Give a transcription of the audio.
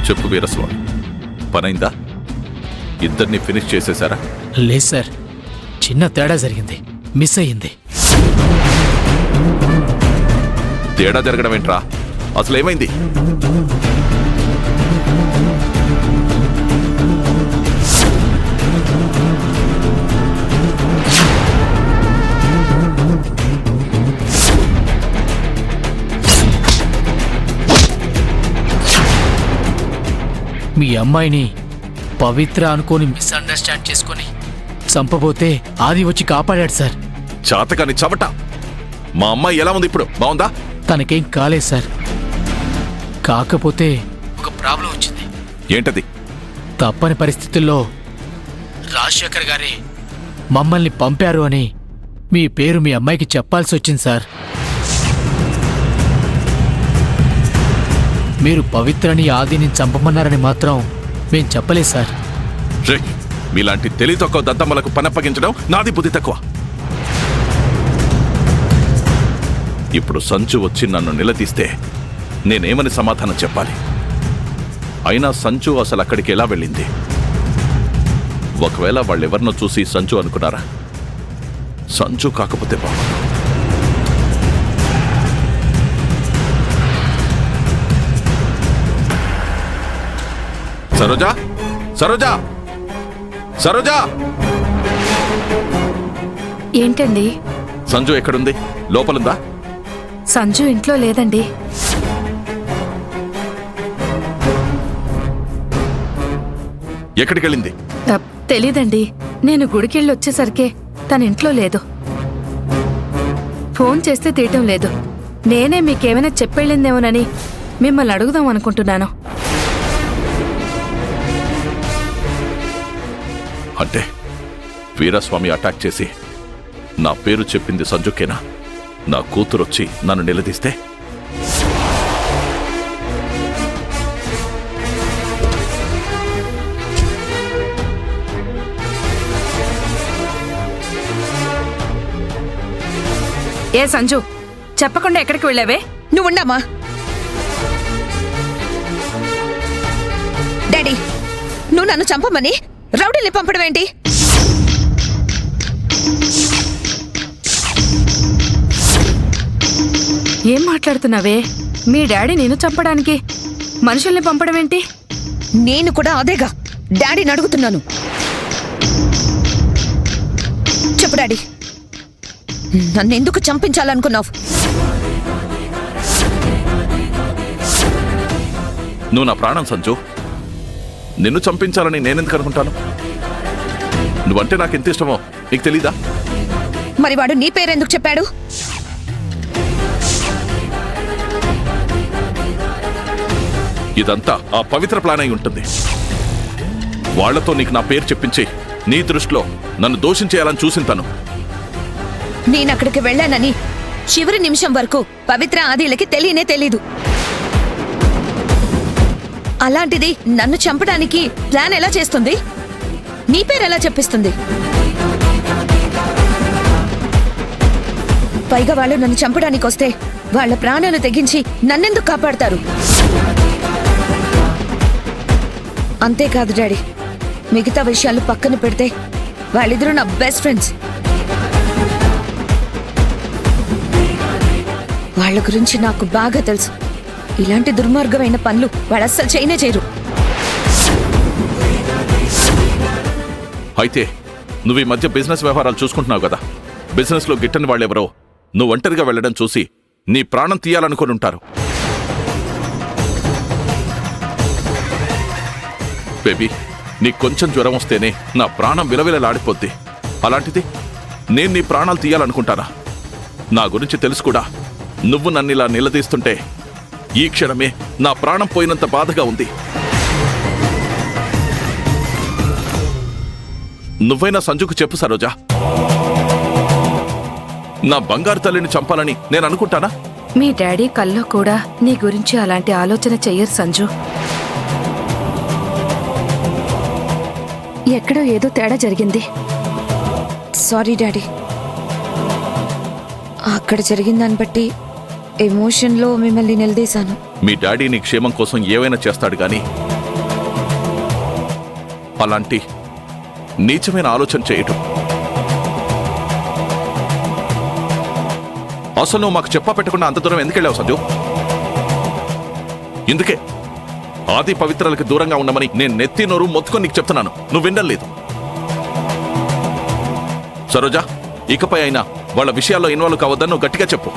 చెప్పు వీరస్వామి, పనైందా? ఇద్దరిని ఫినిష్ చేసేశారా? లేదు సార్, చిన్న తేడా జరిగింది, మిస్ అయ్యింది. తేడా జరగడం ఏంట్రా? అసలు ఏమైంది? మీ అమ్మాయిని పవిత్ర అనుకోని మిస్అండర్స్టాండ్ చేసుకొని చంపబోతే ఆది వచ్చి కాపాడాడు సార్. చాతకాని చవట! మా అమ్మాయి ఎలా ఉంది ఇప్పుడు? బాగుందా? తనకేం కాలేదు సార్. కాకపోతే ఒక ప్రాబ్లం వచ్చింది. ఏంటది? తప్పని పరిస్థితుల్లో రాజశేఖర్ గారే మమ్మల్ని పంపారు అని మీ పేరు మీ అమ్మాయికి చెప్పాల్సి వచ్చింది సార్. మీరు పవిత్రని ఆదిని చంపమన్నారని మాత్రం మేం చెప్పలేదు సార్. రే, మీలాంటి తెలివి తక్కువ దద్దమ్మలకు పనప్పగించడం నాది బుద్ధి తక్కువ. ఇప్పుడు సంచు వచ్చి నన్ను నిలదీస్తే నేనేమని సమాధానం చెప్పాలి? అయినా సంచు అసలు అక్కడికి ఎలా వెళ్ళింది? ఒకవేళ వాళ్ళెవరినో చూసి సంచు అనుకున్నారా? సంచు కాకపోతే బాగుంది. సరోజా, సరోజా, సరోజా! ఏంటండి? సంజు ఎక్కడుంది? లోపలుందా? సంజు ఇంట్లో లేదండి. ఎక్కడికెళ్ళింది? తెలీదండి. నేను గుడికెళ్ళి వచ్చేసరికే తన ఇంట్లో లేదు. ఫోన్ చేస్తే తీయటం లేదు. నేనే మీకేమైనా చెప్పెళ్ళిందేమోనని మిమ్మల్ని అడుగుదాం అనుకుంటున్నాను. అంటే వీరస్వామి అటాక్ చేసి నా పేరు చెప్పింది సంజుకేనా? నా కూతురొచ్చి నన్ను నిలదీస్తే? ఏ సంజు, చెప్పకుండా ఎక్కడికి వెళ్ళావే? నువ్వుండమ్మా. డాడీ, నువ్వు నన్ను చంపమని రౌడీని పంపడం ఏంటి? ఏం మాట్లాడుతున్నావే? మీ డాడీ నేను చంపడానికి మనుషుల్ని పంపడం ఏంటి? నేను కూడా అదేగా డాడీని అడుగుతున్నాను. చెప్పు డాడీ, నన్నెందుకు చంపించాలనుకున్నావు? నువ్వు నా ప్రాణం సంజు. నిన్ను చంపించాలని నేనెందుకు అనుకుంటాను? నువ్వంటే నాకెంత ఇష్టమో నీకు తెలీదా? మరి వాడు నీ పేరెందుకు చెప్పాడు? ఇదంతా ఆ పవిత్ర ప్లాన్ అయి ఉంటుంది. వాళ్లతో నీకు నా పేరు చెప్పించి నీ దృష్టిలో నన్ను దోషించేయాలని చూసింతాను. నేనక్కడికి వెళ్ళానని చివరి నిమిషం వరకు పవిత్ర ఆదిలకి తెలియనే తెలీదు. అలాంటిది నన్ను చంపడానికి ప్లాన్ ఎలా చేస్తుంది? నీ పేరు ఎలా చెప్పిస్తుంది? పైగా వాళ్ళు నన్ను చంపడానికి వస్తే వాళ్ళ ప్రాణాలు తెగించి నన్నెందుకు కాపాడతారు? అంతేకాదు డాడీ, మిగతా విషయాలు పక్కన పెడితే వాళ్ళిద్దరూ నా బెస్ట్ ఫ్రెండ్స్. వాళ్ళ గురించి నాకు బాగా తెలుసు. ఇలాంటి దుర్మార్గమైన పనులు వాళ్ళు అస్సలు చేయనే చేయరు. అయితే నువ్వు ఈ మధ్య బిజినెస్ వ్యవహారాలు చూసుకుంటున్నావు కదా, బిజినెస్లో గిట్టని వాళ్ళెవరో నువ్వు ఒంటరిగా వెళ్లడం చూసి నీ ప్రాణం తీయాలనుకుని ఉంటారు. బేబీ, నీకు కొంచెం జ్వరం వస్తేనే నా ప్రాణం విలవిలలాడిపోద్ది. అలాంటిది నేను నీ ప్రాణాలు తీయాలనుకుంటానా? నా గురించి తెలుసు కూడా నువ్వు నన్నిలా నిలదీస్తుంటే ఈ క్షణమే నా ప్రాణం పోయినంత బాధగా ఉంది. నువ్వైనా సంజుకు చెప్పు సరోజా. నా బంగారు తల్లిని చంపాలని నేను అనుకుంటానా? మీ డాడీ కల్లో కూడా నీ గురించి అలాంటి ఆలోచన చెయ్యరు సంజు. ఎక్కడో ఏదో తేడా జరిగింది. Sorry daddy. అక్కడ జరిగిన దాన్ని బట్టి ఎమోషన్లో మిమ్మల్ని నిలదీశాను. మీ డాడీ నీ క్షేమం కోసం ఏవైనా చేస్తాడు గాని అలాంటి నీచమైన ఆలోచన చేయటం. అసలు నువ్వు మాకు చెప్పా పెట్టకుండా అంత దూరం ఎందుకెళ్ళావు సంజు? ఇందుకే ఆది పవిత్రలకి దూరంగా ఉండమని నేను నెత్తి నోరు మొత్తుకొని నీకు చెప్తున్నాను. నువ్వు వినలేదు. సరోజా, ఇకపై అయినా వాళ్ళ విషయాల్లో ఇన్వాల్వ్ కావద్దని నువ్వు గట్టిగా చెప్పు.